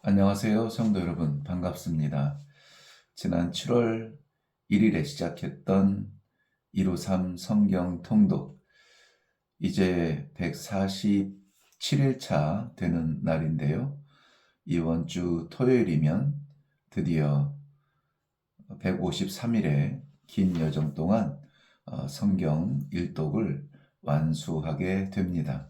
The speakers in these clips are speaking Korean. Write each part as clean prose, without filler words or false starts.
안녕하세요, 성도 여러분. 반갑습니다. 지난 7월 1일에 시작했던 153 성경 통독, 이제 147일차 되는 날인데요. 이번 주 토요일이면 드디어 153일의 긴 여정 동안 성경 일독을 완수하게 됩니다.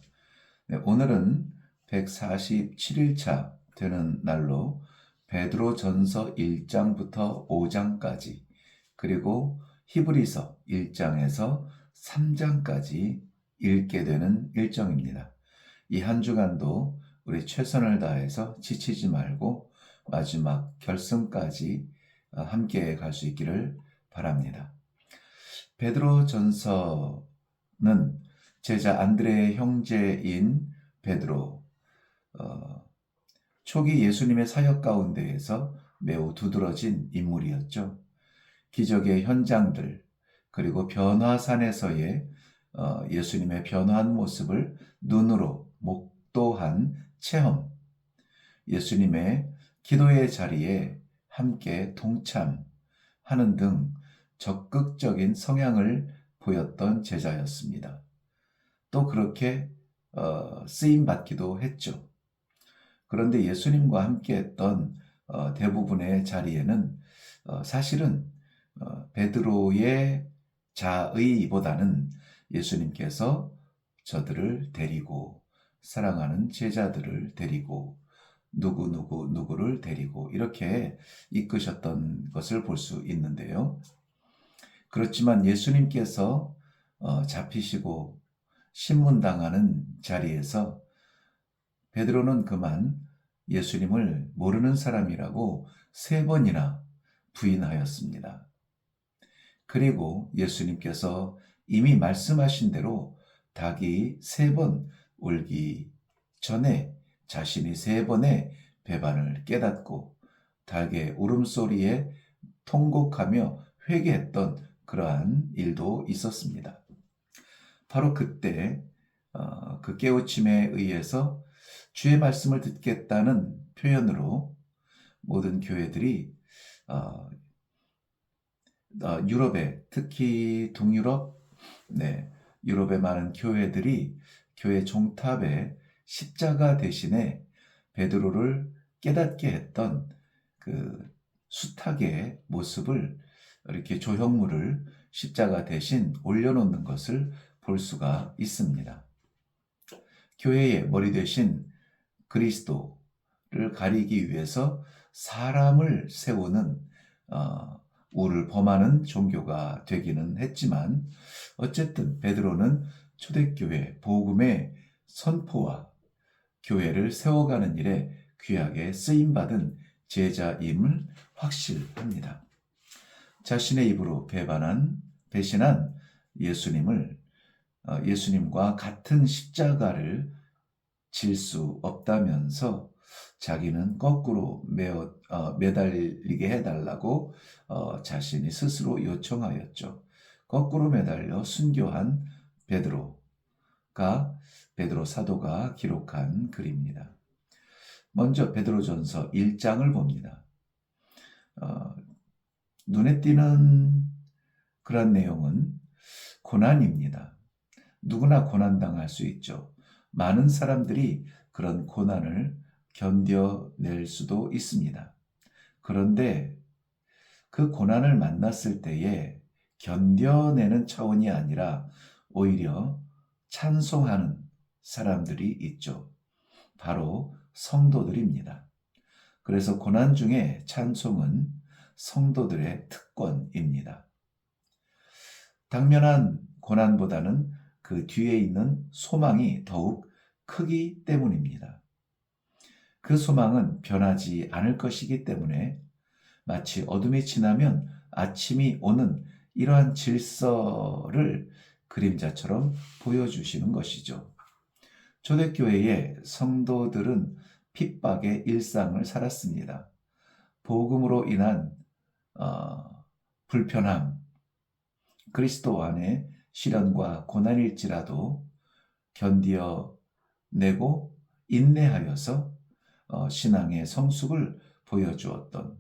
네, 오늘은 147일차 되는 날로 베드로전서 1장부터 5장까지 그리고 히브리서 1장에서 3장까지 읽게 되는 일정입니다. 이 한 주간도 우리 최선을 다해서 지치지 말고 마지막 결승까지 함께 갈 수 있기를 바랍니다. 베드로전서는 제자 안드레의 형제인 베드로, 초기 예수님의 사역 가운데에서 매우 두드러진 인물이었죠. 기적의 현장들, 그리고 변화산에서의 예수님의 변화한 모습을 눈으로 목도한 체험, 예수님의 기도의 자리에 함께 동참하는 등 적극적인 성향을 보였던 제자였습니다. 또 그렇게 쓰임받기도 했죠. 그런데 예수님과 함께했던 대부분의 자리에는 사실은 베드로의 자의보다는 예수님께서 저들을 데리고, 사랑하는 제자들을 데리고, 누구를 데리고 이렇게 이끄셨던 것을 볼 수 있는데요. 그렇지만 예수님께서 잡히시고 신문당하는 자리에서 베드로는 그만 예수님을 모르는 사람이라고 3번이나 부인하였습니다. 그리고 예수님께서 이미 말씀하신 대로 닭이 3번 울기 전에 자신이 3번의 배반을 깨닫고 닭의 울음소리에 통곡하며 회개했던 그러한 일도 있었습니다. 바로 그때 그 깨우침에 의해서 주의 말씀을 듣겠다는 표현으로 모든 교회들이 유럽에, 특히 동유럽, 유럽의 많은 교회들이 교회 종탑에 십자가 대신에 베드로를 깨닫게 했던 그 수탉의 모습을, 이렇게 조형물을 십자가 대신 올려놓는 것을 볼 수가 있습니다. 교회의 머리 대신 그리스도를 가리기 위해서 사람을 세우는 우를 범하는 종교가 되기는 했지만, 어쨌든 베드로는 초대교회 복음의 선포와 교회를 세워가는 일에 귀하게 쓰임받은 제자임을 확실합니다. 자신의 입으로 배신한 예수님과 같은 십자가를 질 수 없다면서 자기는 거꾸로 매달리게 해달라고 자신이 스스로 요청하였죠. 거꾸로 매달려 순교한 베드로 사도가 기록한 글입니다. 먼저 베드로전서 1장을 봅니다. 눈에 띄는 그런 내용은 고난입니다. 누구나 고난당할 수 있죠. 많은 사람들이 그런 고난을 견뎌낼 수도 있습니다. 그런데 그 고난을 만났을 때에 견뎌내는 차원이 아니라 오히려 찬송하는 사람들이 있죠. 바로 성도들입니다. 그래서 고난 중에 찬송은 성도들의 특권입니다. 당면한 고난보다는 그 뒤에 있는 소망이 더욱 크기 때문입니다. 그 소망은 변하지 않을 것이기 때문에 마치 어둠이 지나면 아침이 오는 이러한 질서를 그림자처럼 보여주시는 것이죠. 초대교회의 성도들은 핍박의 일상을 살았습니다. 복음으로 인한 불편함, 그리스도 안에 시련과 고난일지라도 견디어내고 인내하여서 신앙의 성숙을 보여주었던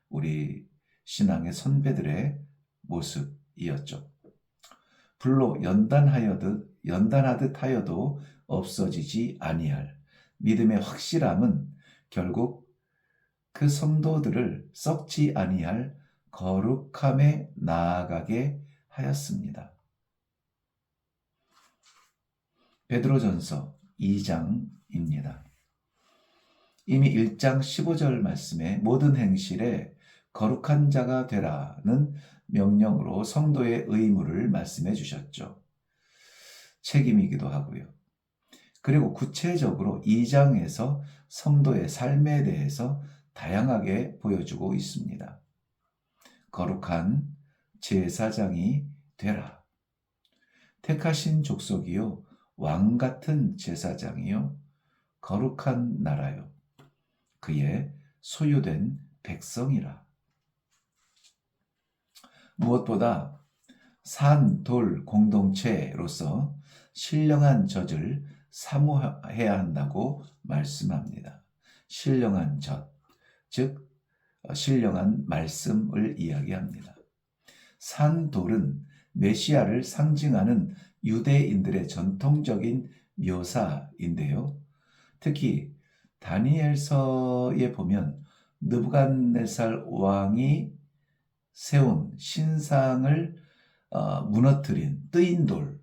우리 신앙의 선배들의 모습이었죠. 불로 연단하듯 하여도 없어지지 아니할 믿음의 확실함은 결국 그 성도들을 썩지 아니할 거룩함에 나아가게 하였습니다. 베드로전서 2장입니다. 이미 1장 15절 말씀에 모든 행실에 거룩한 자가 되라는 명령으로 성도의 의무를 말씀해 주셨죠. 책임이기도 하고요. 그리고 구체적으로 2장에서 성도의 삶에 대해서 다양하게 보여주고 있습니다. 거룩한 제사장이 되라. 택하신 족속이요 왕 같은 제사장이요 거룩한 나라요 그의 소유된 백성이라. 무엇보다 산, 돌 공동체로서 신령한 젖을 사모해야 한다고 말씀합니다. 신령한 젖, 즉 신령한 말씀을 이야기합니다. 산, 돌은 메시아를 상징하는 유대인들의 전통적인 묘사인데요. 특히 다니엘서에 보면 느부갓네살 왕이 세운 신상을 무너뜨린 뜨인 돌,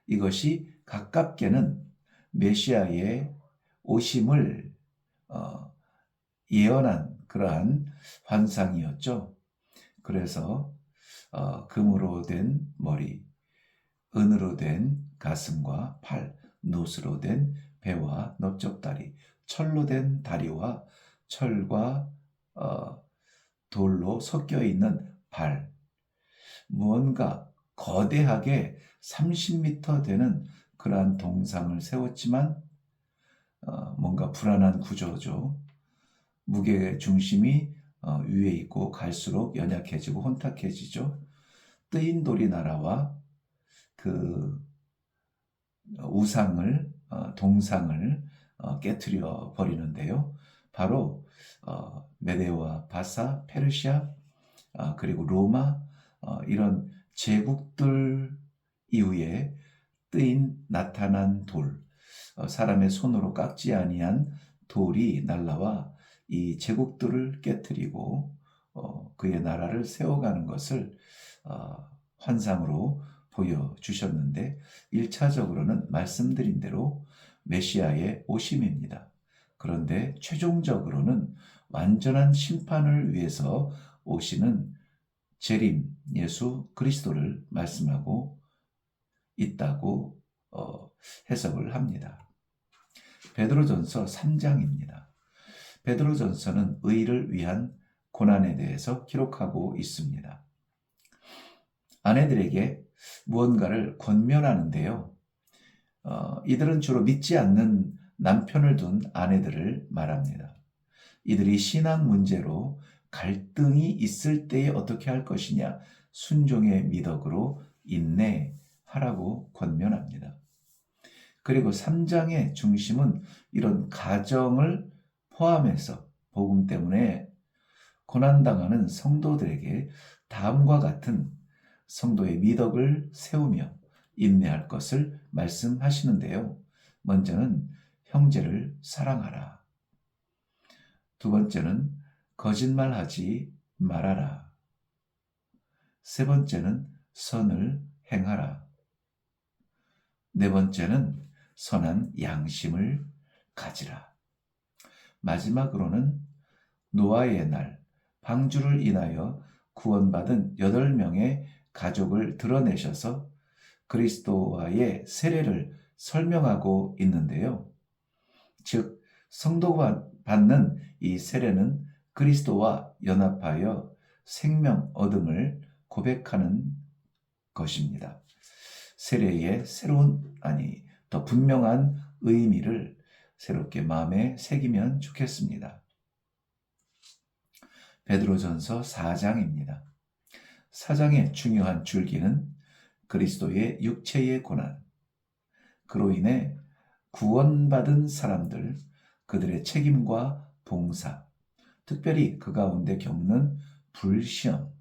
이것이 가깝게는 메시아의 오심을 예언한 그러한 환상이었죠. 그래서 금으로 된 머리, 은으로 된 가슴과 팔, 노스로 된 배와 넓적다리, 철로 된 다리와 철과 돌로 섞여 있는 발, 무언가 거대하게 30m 되는 그러한 동상을 세웠지만 뭔가 불안한 구조죠. 무게 중심이 위에 있고 갈수록 연약해지고 혼탁해지죠. 뜨인 돌이 날아와 그 우상을 동상을 깨트려 버리는데요. 바로 메데와 바사, 페르시아 그리고 로마 이런 제국들 이후에 나타난 돌, 사람의 손으로 깎지 아니한 돌이 날라와 이 제국들을 깨트리고 그의 나라를 세워가는 것을 환상으로 보여주셨는데 1차적으로는 말씀드린 대로 메시아의 오심입니다. 그런데 최종적으로는 완전한 심판을 위해서 오시는 재림 예수 그리스도를 말씀하고 있다고 해석을 합니다. 베드로전서 3장입니다. 베드로전서는 의를 위한 고난에 대해서 기록하고 있습니다. 아내들에게 무언가를 권면하는데요. 이들은 주로 믿지 않는 남편을 둔 아내들을 말합니다. 이들이 신앙 문제로 갈등이 있을 때에 어떻게 할 것이냐, 순종의 미덕으로 인내하라고 권면합니다. 그리고 3장의 중심은 이런 가정을 포함해서 복음 때문에 고난당하는 성도들에게 다음과 같은 성도의 미덕을 세우며 인내할 것을 말씀하시는데요. 먼저는 형제를 사랑하라. 두 번째는 거짓말하지 말아라. 세 번째는 선을 행하라. 네 번째는 선한 양심을 가지라. 마지막으로는 노아의 날, 방주를 인하여 구원받은 8명의 가족을 드러내셔서 그리스도와의 세례를 설명하고 있는데요. 즉, 성도가 받는 이 세례는 그리스도와 연합하여 생명 얻음을 고백하는 것입니다. 세례의 더 분명한 의미를 새롭게 마음에 새기면 좋겠습니다. 베드로전서 4장입니다. 4장의 중요한 줄기는 그리스도의 육체의 고난, 그로 인해 구원받은 사람들, 그들의 책임과 봉사, 특별히 그 가운데 겪는 불시험,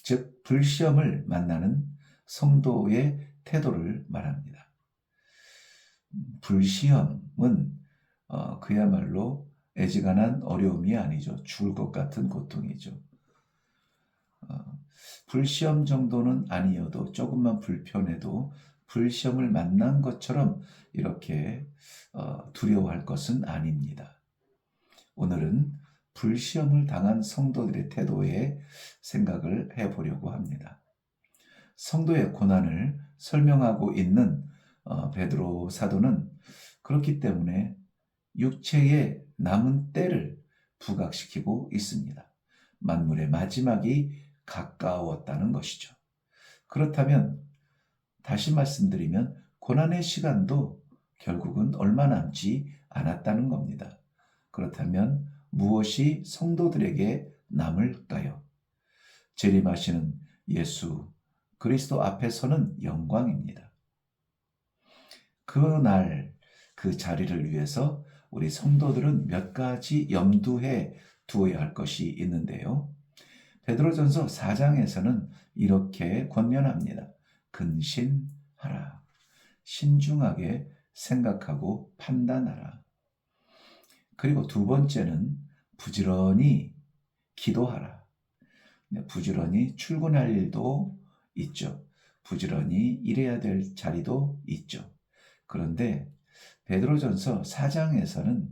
즉 불시험을 만나는 성도의 태도를 말합니다. 불시험은 그야말로 애지간한 어려움이 아니죠. 죽을 것 같은 고통이죠. 불시험 정도는 아니어도 조금만 불편해도 불시험을 만난 것처럼 이렇게 두려워할 것은 아닙니다. 오늘은 불시험을 당한 성도들의 태도에 생각을 해보려고 합니다. 성도의 고난을 설명하고 있는 베드로 사도는 그렇기 때문에 육체의 남은 때를 부각시키고 있습니다. 만물의 마지막이 가까웠다는 것이죠. 그렇다면 다시 말씀드리면 고난의 시간도 결국은 얼마 남지 않았다는 겁니다. 그렇다면 무엇이 성도들에게 남을까요? 재림하시는 예수 그리스도 앞에서는 영광입니다. 그날 그 자리를 위해서 우리 성도들은 몇 가지 염두해 두어야 할 것이 있는데요. 베드로전서 4장에서는 이렇게 권면합니다. 근신하라. 신중하게 생각하고 판단하라. 그리고 두 번째는 부지런히 기도하라. 부지런히 출근할 일도 있죠. 부지런히 일해야 될 자리도 있죠. 그런데 베드로전서 4장에서는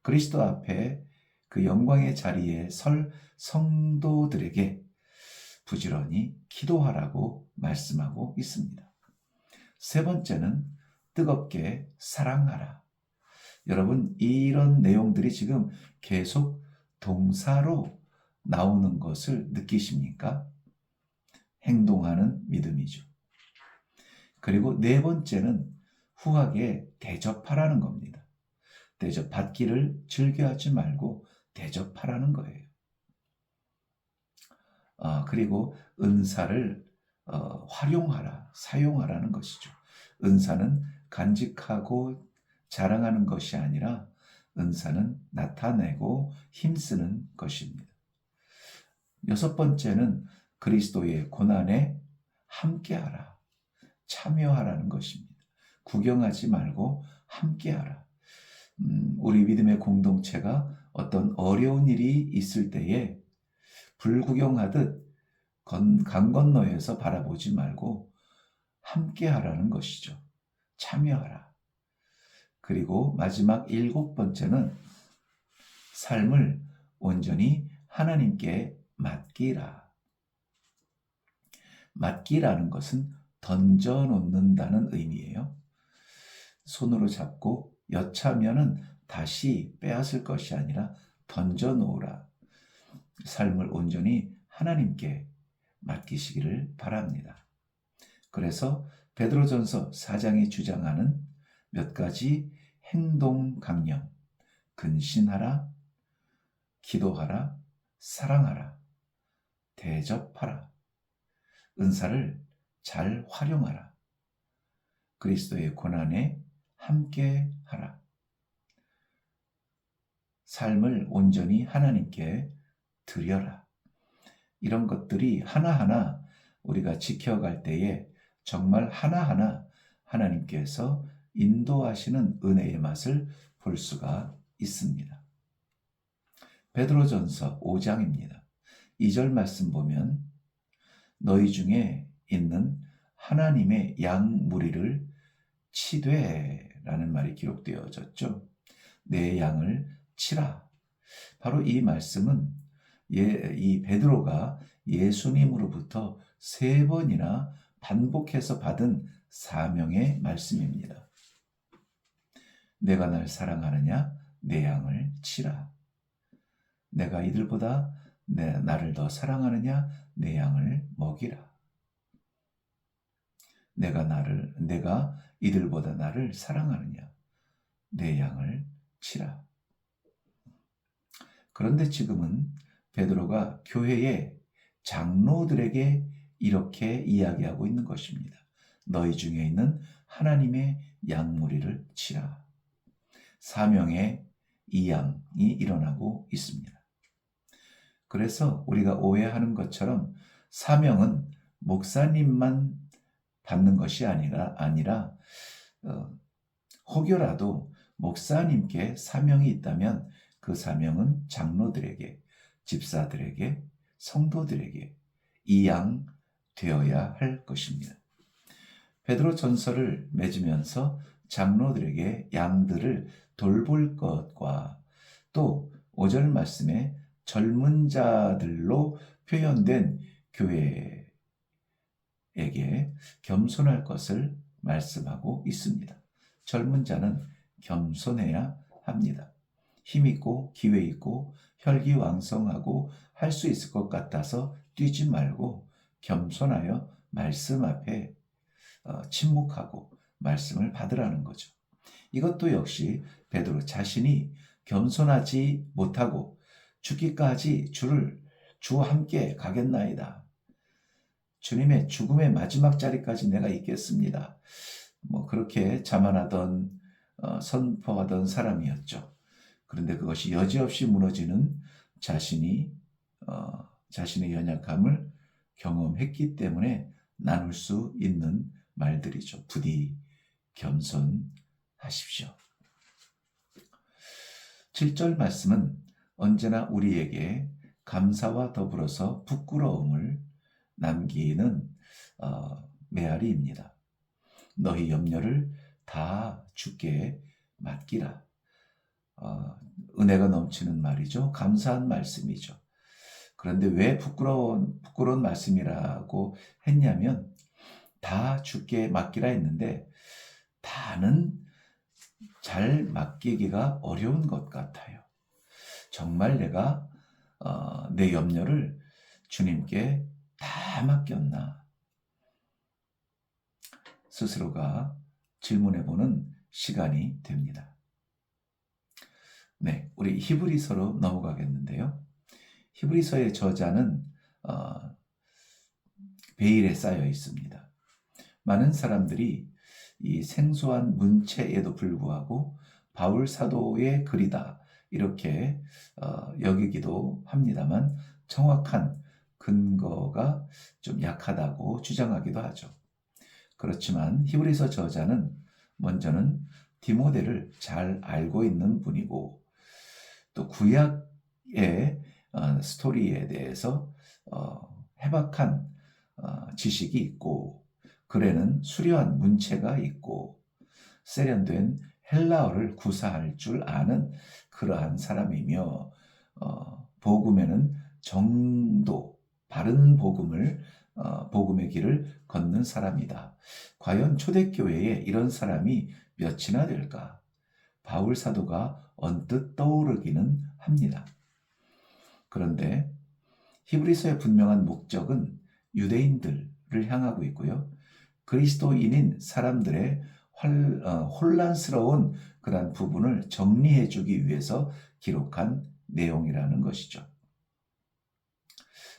그리스도 앞에 그 영광의 자리에 설 성도들에게 부지런히 기도하라고 말씀하고 있습니다. 세 번째는 뜨겁게 사랑하라. 여러분, 이런 내용들이 지금 계속 동사로 나오는 것을 느끼십니까? 행동하는 믿음이죠. 그리고 네 번째는 후하게 대접하라는 겁니다. 대접받기를 즐겨하지 말고 대접하라는 거예요. 그리고 은사를 활용하라, 사용하라는 것이죠. 은사는 간직하고 자랑하는 것이 아니라 은사는 나타내고 힘쓰는 것입니다. 여섯 번째는 그리스도의 고난에 함께하라, 참여하라는 것입니다. 구경하지 말고 함께하라. 우리 믿음의 공동체가 어떤 어려운 일이 있을 때에 불구경하듯 강 건너에서 바라보지 말고 함께하라는 것이죠. 참여하라. 그리고 마지막 일곱 번째는 삶을 온전히 하나님께 맡기라. 맡기라는 것은 던져놓는다는 의미예요. 손으로 잡고 여차하면은 다시 빼앗을 것이 아니라 던져놓으라. 삶을 온전히 하나님께 맡기시기를 바랍니다. 그래서 베드로전서 4장이 주장하는 몇 가지 행동 강령, 근신하라, 기도하라, 사랑하라, 대접하라, 은사를 잘 활용하라, 그리스도의 고난에 함께하라, 삶을 온전히 하나님께 드려라. 이런 것들이 하나하나 우리가 지켜갈 때에 정말 하나하나 하나님께서 인도하시는 은혜의 맛을 볼 수가 있습니다. 베드로전서 5장입니다. 2절 말씀 보면 너희 중에 있는 하나님의 양 무리를 치되 라는 말이 기록되어졌죠. 내 양을 치라. 바로 이 말씀은 이 베드로가 예수님으로부터 3번이나 반복해서 받은 사명의 말씀입니다. 내가 날 사랑하느냐? 내 양을 치라. 내가 이들보다 나를 더 사랑하느냐? 내 양을 먹이라. 내가 이들보다 나를 사랑하느냐? 내 양을 치라. 그런데 지금은 베드로가 교회의 장로들에게 이렇게 이야기하고 있는 것입니다. 너희 중에 있는 하나님의 양무리를 치라. 사명의 이양이 일어나고 있습니다. 그래서 우리가 오해하는 것처럼 사명은 목사님만 받는 것이 아니라 혹여라도 목사님께 사명이 있다면 그 사명은 장로들에게, 집사들에게, 성도들에게 이양되어야 할 것입니다. 베드로 전서를 맺으면서 장로들에게 양들을 돌볼 것과 또 5절 말씀에 젊은 자들로 표현된 교회에게 겸손할 것을 말씀하고 있습니다. 젊은 자는 겸손해야 합니다. 힘있고 기회 있고 혈기왕성하고 할 수 있을 것 같아서 뛰지 말고 겸손하여 말씀 앞에 침묵하고 말씀을 받으라는 거죠. 이것도 역시 베드로 자신이 겸손하지 못하고 죽기까지 주와 함께 가겠나이다. 주님의 죽음의 마지막 자리까지 내가 있겠습니다. 그렇게 자만하던 선포하던 사람이었죠. 그런데 그것이 여지없이 무너지는 자신의 연약함을 경험했기 때문에 나눌 수 있는 말들이죠. 부디 겸손하십시오. 7절 말씀은 언제나 우리에게 감사와 더불어서 부끄러움을 남기는 메아리입니다. 너희 염려를 다 주께 맡기라. 은혜가 넘치는 말이죠. 감사한 말씀이죠. 그런데 왜 부끄러운 말씀이라고 했냐면 다 주께 맡기라 했는데 다는 잘 맡기기가 어려운 것 같아요. 정말 내가 내 염려를 주님께 다 맡겼나? 스스로가 질문해보는 시간이 됩니다. 네, 우리 히브리서로 넘어가겠는데요. 히브리서의 저자는 베일에 쌓여 있습니다. 많은 사람들이 이 생소한 문체에도 불구하고 바울 사도의 글이다 이렇게 여기기도 합니다만 정확한 근거가 좀 약하다고 주장하기도 하죠. 그렇지만 히브리서 저자는 먼저는 디모데를 잘 알고 있는 분이고 또 구약의 스토리에 대해서 해박한 지식이 있고 글에는 수려한 문체가 있고 세련된 헬라어를 구사할 줄 아는 그러한 사람이며 복음에는 정도, 바른 복음의 길을 걷는 사람이다. 과연 초대교회에 이런 사람이 몇이나 될까? 바울 사도가 언뜻 떠오르기는 합니다. 그런데 히브리서의 분명한 목적은 유대인들을 향하고 있고요. 그리스도인인 사람들의 혼란스러운 그런 부분을 정리해 주기 위해서 기록한 내용이라는 것이죠.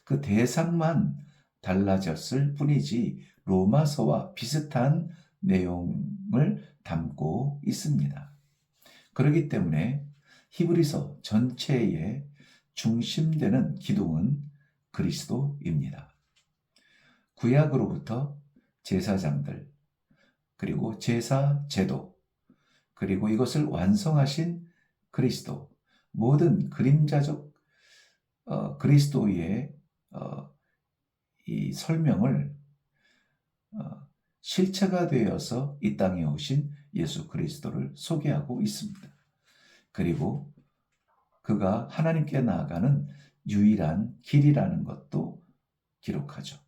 그 대상만 달라졌을 뿐이지 로마서와 비슷한 내용을 담고 있습니다. 그렇기 때문에 히브리서 전체의 중심되는 기둥은 그리스도입니다. 구약으로부터 제사장들, 그리고 제사 제도, 그리고 이것을 완성하신 그리스도, 모든 그림자적 그리스도의 이 설명을 실체가 되어서 이 땅에 오신 예수 그리스도를 소개하고 있습니다. 그리고 그가 하나님께 나아가는 유일한 길이라는 것도 기록하죠.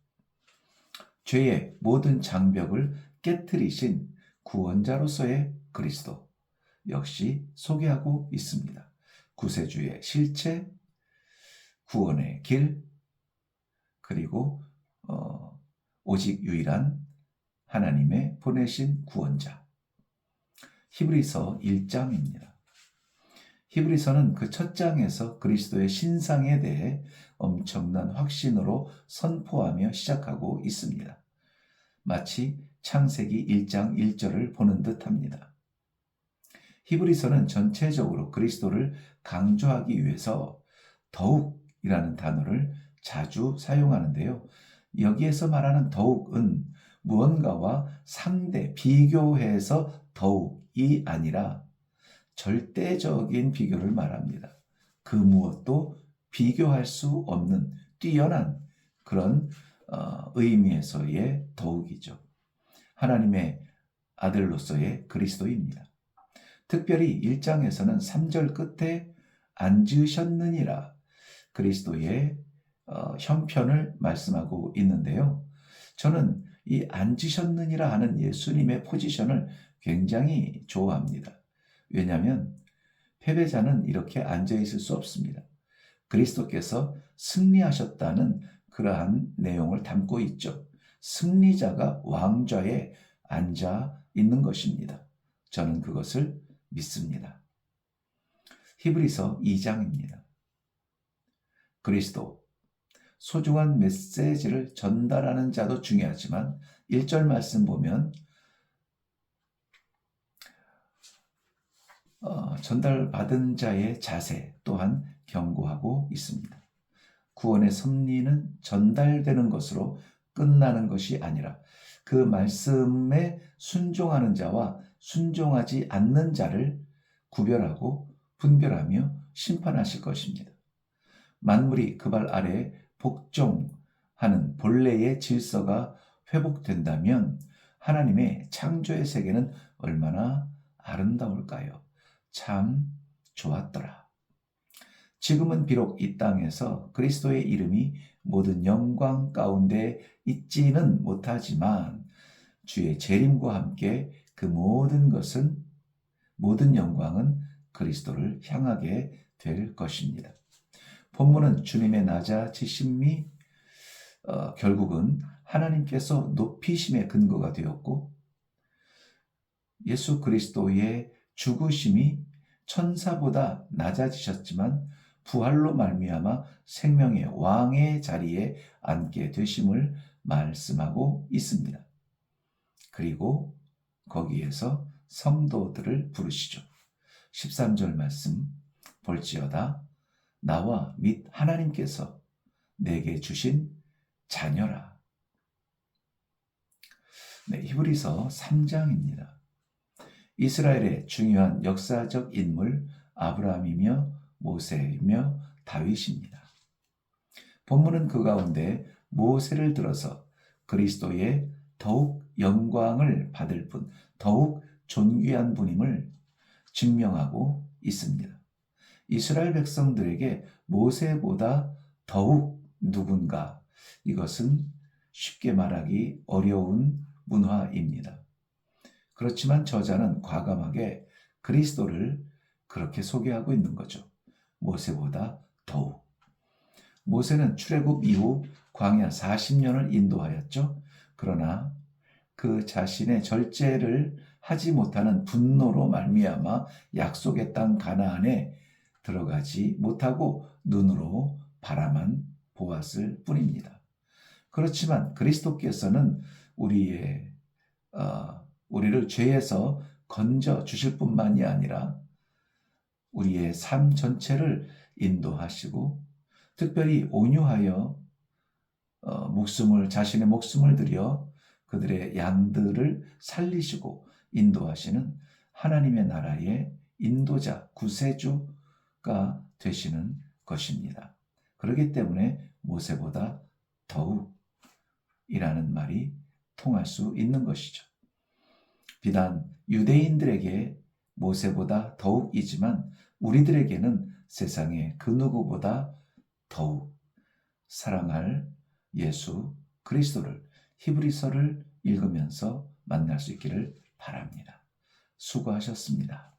죄의 모든 장벽을 깨트리신 구원자로서의 그리스도 역시 소개하고 있습니다. 구세주의 실체, 구원의 길, 그리고 오직 유일한 하나님의 보내신 구원자. 히브리서 1장입니다. 히브리서는 그 첫 장에서 그리스도의 신상에 대해 엄청난 확신으로 선포하며 시작하고 있습니다. 마치 창세기 1장 1절을 보는 듯합니다. 히브리서는 전체적으로 그리스도를 강조하기 위해서 더욱이라는 단어를 자주 사용하는데요. 여기에서 말하는 더욱은 무언가와 상대, 비교해서 더욱이 아니라 절대적인 비교를 말합니다. 그 무엇도 비교할 수 없는 뛰어난 그런 의미에서의 더욱이죠. 하나님의 아들로서의 그리스도입니다. 특별히 1장에서는 3절 끝에 앉으셨느니라 그리스도의 형편을 말씀하고 있는데요. 저는 이 앉으셨느니라 하는 예수님의 포지션을 굉장히 좋아합니다. 왜냐하면 패배자는 이렇게 앉아 있을 수 없습니다. 그리스도께서 승리하셨다는 그러한 내용을 담고 있죠. 승리자가 왕좌에 앉아 있는 것입니다. 저는 그것을 믿습니다. 히브리서 2장입니다. 그리스도, 소중한 메시지를 전달하는 자도 중요하지만 1절 말씀 보면 전달받은 자의 자세 또한 경고하고 있습니다. 구원의 섭리는 전달되는 것으로 끝나는 것이 아니라 그 말씀에 순종하는 자와 순종하지 않는 자를 구별하고 분별하며 심판하실 것입니다. 만물이 그 발 아래 복종하는 본래의 질서가 회복된다면 하나님의 창조의 세계는 얼마나 아름다울까요? 참 좋았더라. 지금은 비록 이 땅에서 그리스도의 이름이 모든 영광 가운데 있지는 못하지만 주의 재림과 함께 그 모든 영광은 그리스도를 향하게 될 것입니다. 본문은 주님의 낮아지심이 결국은 하나님께서 높이심의 근거가 되었고 예수 그리스도의 죽으심이 천사보다 낮아지셨지만 부활로 말미암아 생명의 왕의 자리에 앉게 되심을 말씀하고 있습니다. 그리고 거기에서 성도들을 부르시죠. 13절 말씀 볼지어다 나와 및 하나님께서 내게 주신 자녀라. 히브리서 3장입니다. 이스라엘의 중요한 역사적 인물 아브라함이며 모세이며 다윗입니다. 본문은 그 가운데 모세를 들어서 그리스도의 더욱 영광을 받을 분, 더욱 존귀한 분임을 증명하고 있습니다. 이스라엘 백성들에게 모세보다 더욱 누군가, 이것은 쉽게 말하기 어려운 문화입니다. 그렇지만 저자는 과감하게 그리스도를 그렇게 소개하고 있는 거죠. 모세보다 더욱. 모세는 출애굽 이후 광야 40년을 인도하였죠. 그러나 그 자신의 절제를 하지 못하는 분노로 말미암아 약속의 땅 가나안에 들어가지 못하고 눈으로 바라만 보았을 뿐입니다. 그렇지만 그리스도께서는 우리를 죄에서 건져 주실 뿐만이 아니라 우리의 삶 전체를 인도하시고 특별히 온유하여 자신의 목숨을 들여 그들의 양들을 살리시고 인도하시는 하나님의 나라의 인도자, 구세주가 되시는 것입니다. 그렇기 때문에 모세보다 더욱이라는 말이 통할 수 있는 것이죠. 비단 유대인들에게 모세보다 더욱이지만 우리들에게는 세상의 그 누구보다 더욱 사랑할 예수 그리스도를 히브리서를 읽으면서 만날 수 있기를 바랍니다. 수고하셨습니다.